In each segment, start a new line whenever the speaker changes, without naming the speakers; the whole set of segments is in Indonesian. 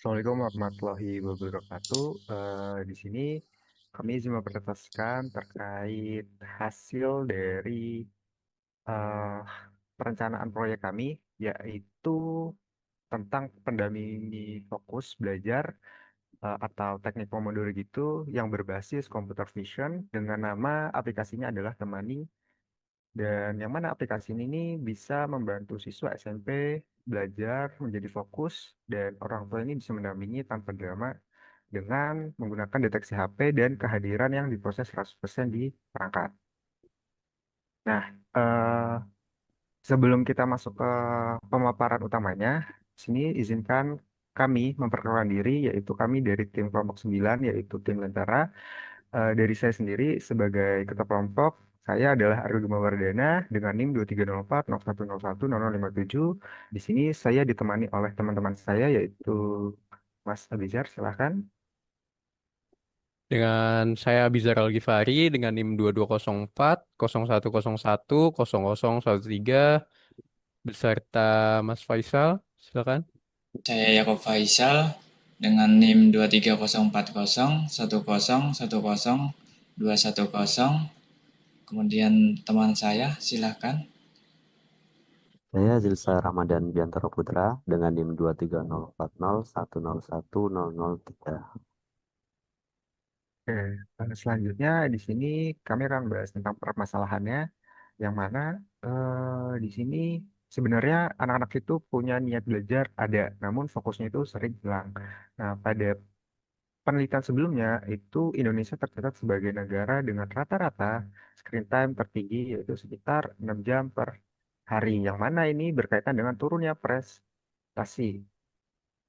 Assalamualaikum warahmatullahi wabarakatuh. Di sini kami izin mempresentasikan terkait hasil dari eh, perencanaan proyek kami, yaitu tentang pendampingi fokus belajar atau teknik Pomodoro gitu yang berbasis computer vision dengan nama aplikasinya adalah Temani. Dan yang mana aplikasi ini bisa membantu siswa SMP belajar menjadi fokus dan orang tua ini bisa mendampingi tanpa drama dengan menggunakan deteksi HP dan kehadiran yang diproses 100% di perangkat. Nah, sebelum kita masuk ke pemaparan utamanya, sini izinkan kami memperkenalkan diri, yaitu kami dari tim kelompok 9, yaitu tim Lentera. Dari saya sendiri sebagai ketua kelompok, saya adalah Aryo Gumawardana dengan NIM 2304 0101 0057. Di sini saya ditemani oleh teman-teman saya, yaitu Mas Abizar, silahkan.
Dengan saya Bizar Al-Ghifari dengan NIM 2204 0101 0013 beserta Mas Faisal. Silakan.
Saya Yakob Faisal dengan NIM 2304010101210. Kemudian teman saya, silahkan.
Saya Zilsa Ramadan Biantoro Putra dengan NIM 2304010111003.
Oke, selanjutnya di sini kami akan bahas tentang permasalahannya, yang mana di sini sebenarnya anak-anak itu punya niat belajar ada, namun fokusnya itu sering hilang. Nah, pada penelitian sebelumnya itu Indonesia tercatat sebagai negara dengan rata-rata screen time tertinggi yaitu sekitar 6 jam per hari, yang mana ini berkaitan dengan turunnya prestasi,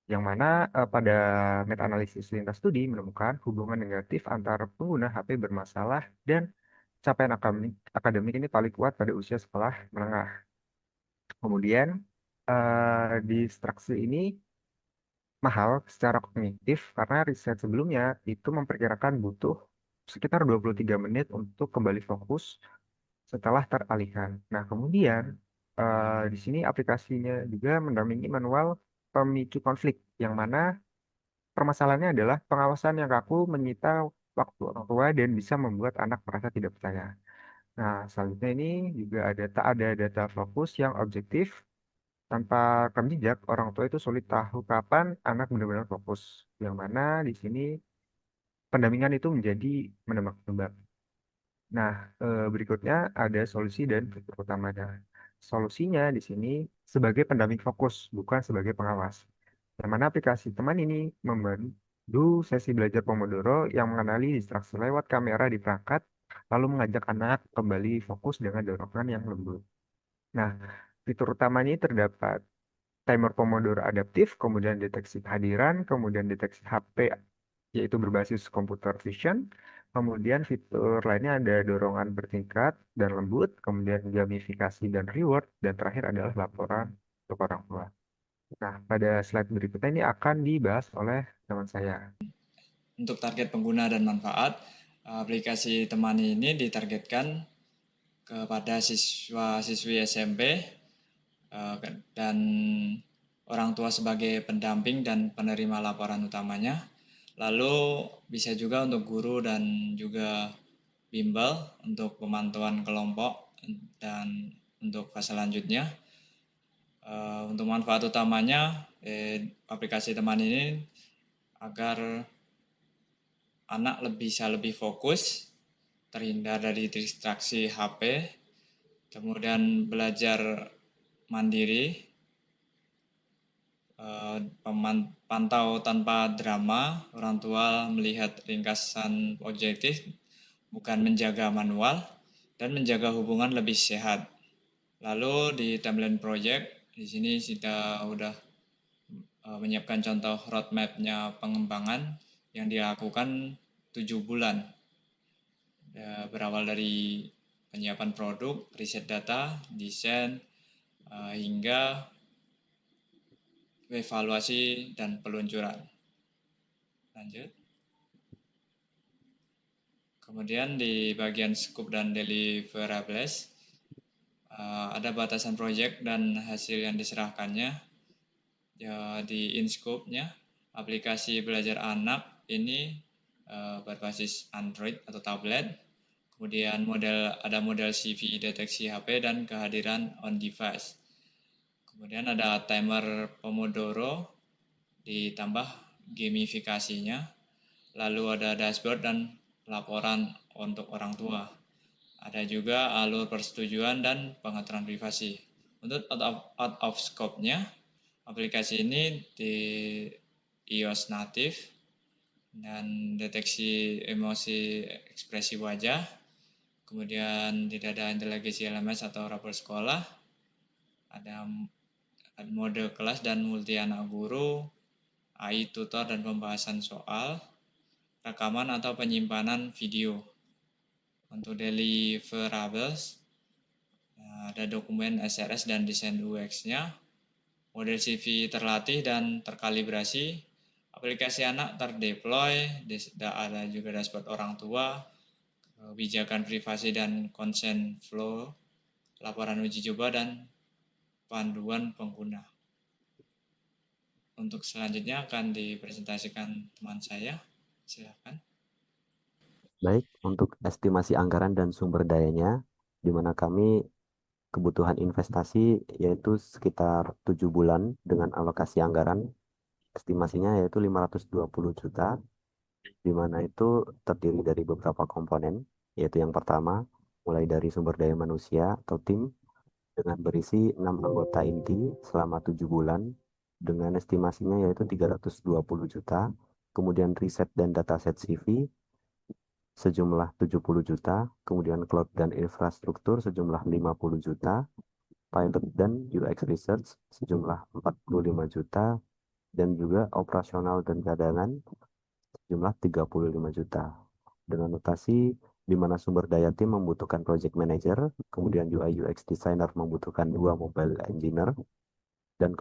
yang mana pada meta-analisis lintas studi menemukan hubungan negatif antara pengguna HP bermasalah dan capaian akademik ini paling kuat pada usia sekolah menengah. Kemudian distraksi ini mahal secara kognitif karena riset sebelumnya itu memperkirakan butuh sekitar 23 menit untuk kembali fokus setelah teralihkan. Nah, kemudian di sini aplikasinya juga mendampingi manual pemicu konflik, yang mana permasalahannya adalah pengawasan yang kaku menyita waktu orang tua dan bisa membuat anak merasa tidak percaya. Nah, selanjutnya ini juga tak ada data fokus yang objektif. Tanpa rekam jejak, orang tua itu sulit tahu kapan anak benar-benar fokus. Yang mana di sini pendampingan itu menjadi menebak-nebak. Nah, berikutnya ada solusi dan fitur utamanya. Solusinya di sini sebagai pendamping fokus, bukan sebagai pengawas. Yang mana aplikasi teman ini memandu sesi belajar Pomodoro yang mengenali distraksi lewat kamera di perangkat, lalu mengajak anak kembali fokus dengan dorongan yang lembut. Nah, fitur utamanya terdapat timer Pomodoro adaptif, kemudian deteksi kehadiran, kemudian deteksi HP yaitu berbasis computer vision, kemudian fitur lainnya ada dorongan bertingkat dan lembut, kemudian gamifikasi dan reward, dan terakhir adalah laporan untuk orang tua. Nah, pada slide berikutnya ini akan dibahas oleh teman saya.
Untuk target pengguna dan manfaat, aplikasi Temani ini ditargetkan kepada siswa-siswi SMP dan orang tua sebagai pendamping dan penerima laporan utamanya. Lalu bisa juga untuk guru dan juga bimbel untuk pemantauan kelompok dan untuk fase selanjutnya. Untuk manfaat utamanya, aplikasi teman ini agar anak bisa lebih fokus, terhindar dari distraksi HP, kemudian belajar mandiri, pantau tanpa drama, orang tua melihat ringkasan objektif, bukan menjaga manual, dan menjaga hubungan lebih sehat. Lalu di timeline project, di sini kita udah menyiapkan contoh roadmap-nya pengembangan yang dilakukan 7 bulan. Berawal dari penyiapan produk, riset data, desain, hingga evaluasi dan peluncuran. Lanjut. Kemudian di bagian scope dan deliverables, ada batasan project dan hasil yang diserahkannya. Ya, di in scope-nya aplikasi belajar anak ini berbasis Android atau tablet. Kemudian ada model CV deteksi HP dan kehadiran on device. Kemudian ada timer Pomodoro ditambah gamifikasinya. Lalu ada dashboard dan laporan untuk orang tua. Ada juga alur persetujuan dan pengaturan privasi. Untuk out of scope-nya, aplikasi ini di iOS native dan deteksi emosi ekspresi wajah. Kemudian tidak ada inteligensi LMS atau rapor sekolah. Ada mode kelas dan multi anak guru, AI tutor dan pembahasan soal, rekaman atau penyimpanan video. Untuk deliverables, ada dokumen SRS dan desain UX-nya, model CV terlatih dan terkalibrasi, aplikasi anak terdeploy, ada juga dashboard orang tua, kebijakan privasi dan consent flow, laporan uji coba, dan panduan pengguna. Untuk selanjutnya akan dipresentasikan teman saya, silakan.
Baik, untuk estimasi anggaran dan sumber dayanya, di mana kami kebutuhan investasi yaitu sekitar 7 bulan dengan alokasi anggaran, estimasinya yaitu 520 juta, di mana itu terdiri dari beberapa komponen, yaitu yang pertama, mulai dari sumber daya manusia atau tim, dengan berisi 6 anggota inti selama 7 bulan, dengan estimasinya yaitu 320 juta, kemudian riset dan dataset CV, sejumlah 70 juta, kemudian cloud dan infrastruktur sejumlah 50 juta, pilot dan UX research sejumlah 45 juta, dan juga operasional dan cadangan sejumlah 35 juta. Dengan notasi di mana sumber daya tim membutuhkan project manager, kemudian UI UX designer membutuhkan 2 mobile engineer, dan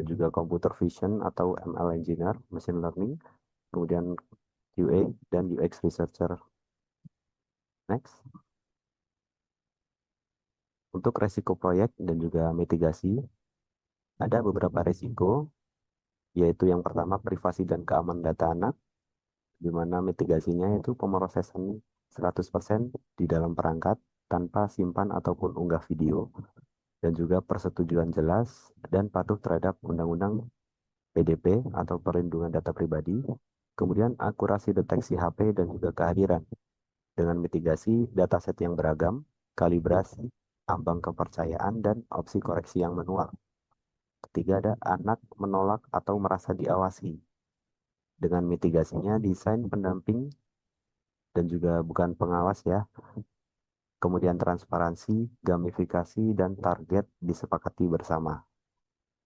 juga computer vision atau ML engineer, machine learning, kemudian QA dan UX researcher. Next. Untuk resiko proyek dan juga mitigasi, ada beberapa resiko, yaitu yang pertama privasi dan keamanan data anak, di mana mitigasinya yaitu pemrosesan 100% di dalam perangkat tanpa simpan ataupun unggah video, dan juga persetujuan jelas dan patuh terhadap Undang-Undang PDP atau Perlindungan Data Pribadi, kemudian akurasi deteksi HP dan juga kehadiran, dengan mitigasi dataset yang beragam, kalibrasi, ambang kepercayaan, dan opsi koreksi yang manual. Ketiga, ada anak menolak atau merasa diawasi. Dengan mitigasinya desain pendamping dan juga bukan pengawas ya. Kemudian transparansi, gamifikasi, dan target disepakati bersama.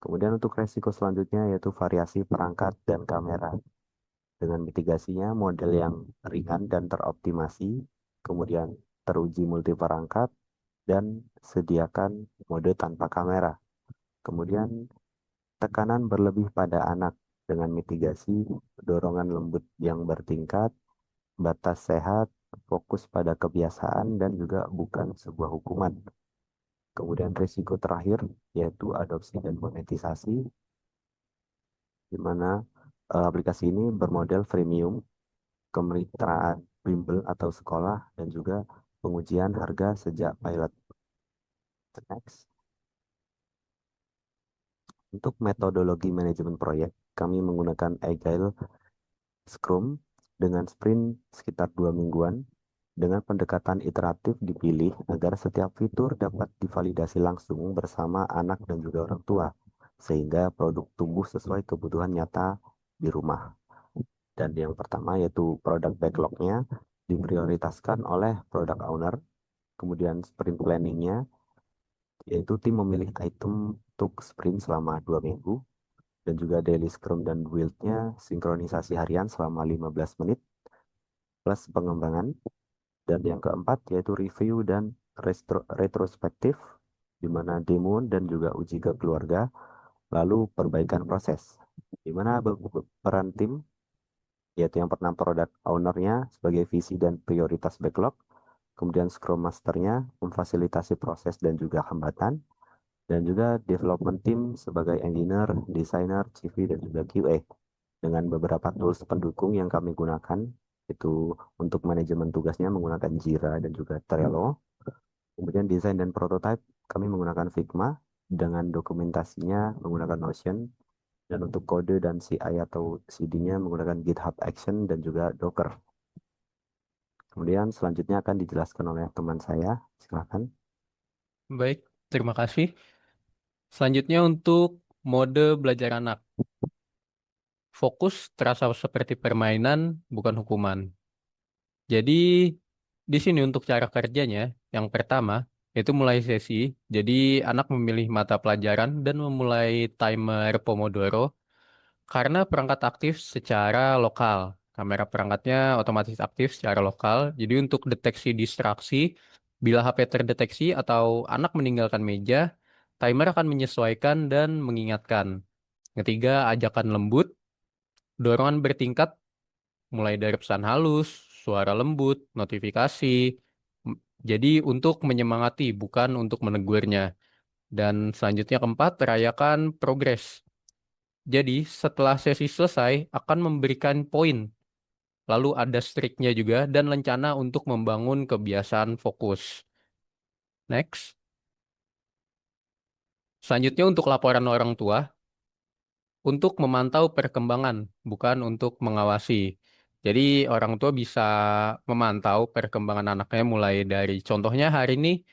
Kemudian untuk resiko selanjutnya yaitu variasi perangkat dan kamera. Dengan mitigasinya model yang ringan dan teroptimasi, kemudian teruji multi perangkat, dan sediakan mode tanpa kamera. Kemudian tekanan berlebih pada anak dengan mitigasi dorongan lembut yang bertingkat, batas sehat, fokus pada kebiasaan, dan juga bukan sebuah hukuman. Kemudian risiko terakhir yaitu adopsi dan monetisasi, di mana aplikasi ini bermodel freemium, kemitraan bimbel atau sekolah, dan juga pengujian harga sejak pilot. Next. Untuk metodologi manajemen proyek, kami menggunakan Agile Scrum dengan sprint sekitar 2 mingguan, dengan pendekatan iteratif dipilih agar setiap fitur dapat divalidasi langsung bersama anak dan juga orang tua, sehingga produk tumbuh sesuai kebutuhan nyata di rumah. Dan yang pertama yaitu product backlog-nya diprioritaskan oleh product owner, kemudian sprint planning-nya, yaitu tim memilih item untuk sprint selama 2 minggu, dan juga daily scrum dan build-nya sinkronisasi harian selama 15 menit, plus pengembangan. Dan yang keempat yaitu review dan retrospektif, di mana demo dan juga uji ke keluarga, lalu perbaikan proses, di mana peran tim, yaitu yang pertama product owner-nya sebagai visi dan prioritas backlog, kemudian scrum master-nya memfasilitasi proses dan juga hambatan, dan juga development team sebagai engineer, designer, CV, dan juga QA. dengan beberapa tools pendukung yang kami gunakan. Itu untuk manajemen tugasnya menggunakan Jira dan juga Trello. Kemudian desain dan prototype kami menggunakan Figma, dengan dokumentasinya menggunakan Notion, dan untuk kode dan CI atau CD-nya menggunakan GitHub Action dan juga Docker. Kemudian selanjutnya akan dijelaskan oleh teman saya. Silakan.
Baik, terima kasih. Selanjutnya untuk mode belajar anak. Fokus terasa seperti permainan, bukan hukuman. Jadi di sini untuk cara kerjanya, yang pertama itu mulai sesi. Jadi anak memilih mata pelajaran dan memulai timer Pomodoro karena perangkat aktif secara lokal. Kamera perangkatnya otomatis aktif secara lokal. Jadi untuk deteksi distraksi, bila HP terdeteksi atau anak meninggalkan meja, timer akan menyesuaikan dan mengingatkan. Ketiga, ajakan lembut, dorongan bertingkat mulai dari pesan halus, suara lembut, notifikasi. M- Jadi untuk menyemangati, bukan untuk menegurnya. Dan selanjutnya keempat, rayakan progres. Jadi setelah sesi selesai akan memberikan poin. Lalu ada streaknya juga dan lencana untuk membangun kebiasaan fokus. Next. Selanjutnya untuk laporan orang tua, untuk memantau perkembangan, bukan untuk mengawasi. Jadi orang tua bisa memantau perkembangan anaknya mulai dari contohnya hari ini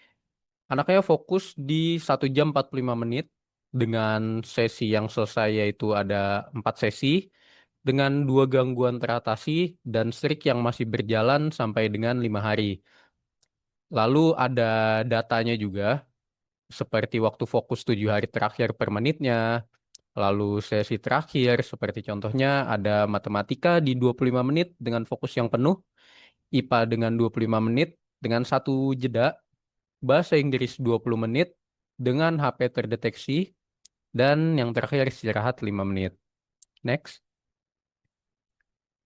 anaknya fokus di 1 jam 45 menit dengan sesi yang selesai yaitu ada 4 sesi dengan 2 gangguan teratasi dan streak yang masih berjalan sampai dengan 5 hari. Lalu ada datanya juga seperti waktu fokus 7 hari terakhir per menitnya. Lalu sesi terakhir seperti contohnya ada matematika di 25 menit dengan fokus yang penuh, IPA dengan 25 menit dengan satu jeda, bahasa Inggris 20 menit dengan HP terdeteksi, dan yang terakhir istirahat 5 menit. Next.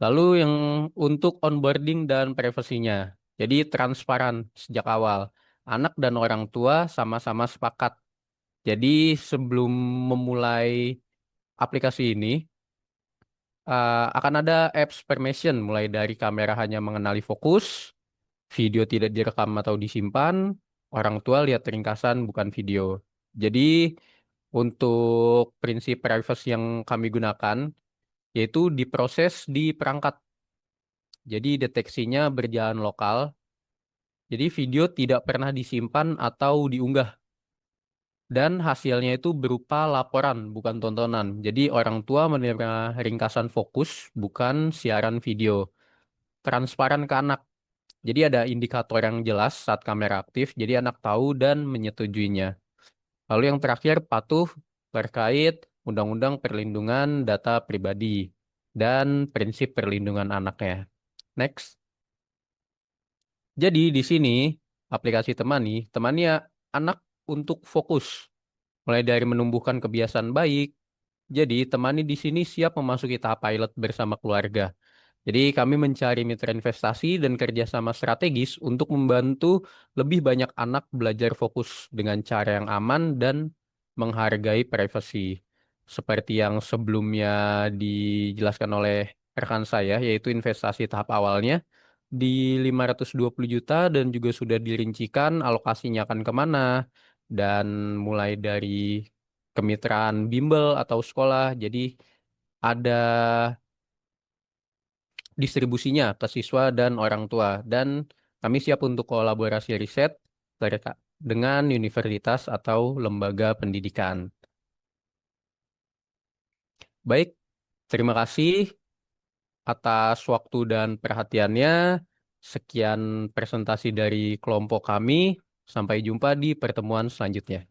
Lalu yang untuk onboarding dan privasinya. Jadi transparan sejak awal. Anak dan orang tua sama-sama sepakat. Jadi sebelum memulai aplikasi ini, akan ada apps permission mulai dari kamera hanya mengenali fokus, video tidak direkam atau disimpan, orang tua lihat ringkasan bukan video. Jadi untuk prinsip privacy yang kami gunakan yaitu diproses di perangkat. Jadi deteksinya berjalan lokal. Jadi video tidak pernah disimpan atau diunggah. Dan hasilnya itu berupa laporan, bukan tontonan. Jadi orang tua menerima ringkasan fokus, bukan siaran video. Transparan ke anak. Jadi ada indikator yang jelas saat kamera aktif, jadi anak tahu dan menyetujuinya. Lalu yang terakhir, patuh terkait Undang-Undang Perlindungan Data Pribadi dan prinsip perlindungan anaknya. Next. Jadi di sini aplikasi temani ya anak untuk fokus, mulai dari menumbuhkan kebiasaan baik. Jadi temani di sini siap memasuki tahap pilot bersama keluarga. Jadi kami mencari mitra investasi dan kerjasama strategis untuk membantu lebih banyak anak belajar fokus dengan cara yang aman dan menghargai privasi. Seperti yang sebelumnya dijelaskan oleh rekan saya, yaitu investasi tahap awalnya di 520 juta dan juga sudah dirincikan alokasinya akan kemana. Dan mulai dari kemitraan bimbel atau sekolah, jadi ada distribusinya ke siswa dan orang tua. Dan kami siap untuk kolaborasi riset dengan universitas atau lembaga pendidikan. Baik, terima kasih atas waktu dan perhatiannya. Sekian presentasi dari kelompok kami. Sampai jumpa di pertemuan selanjutnya.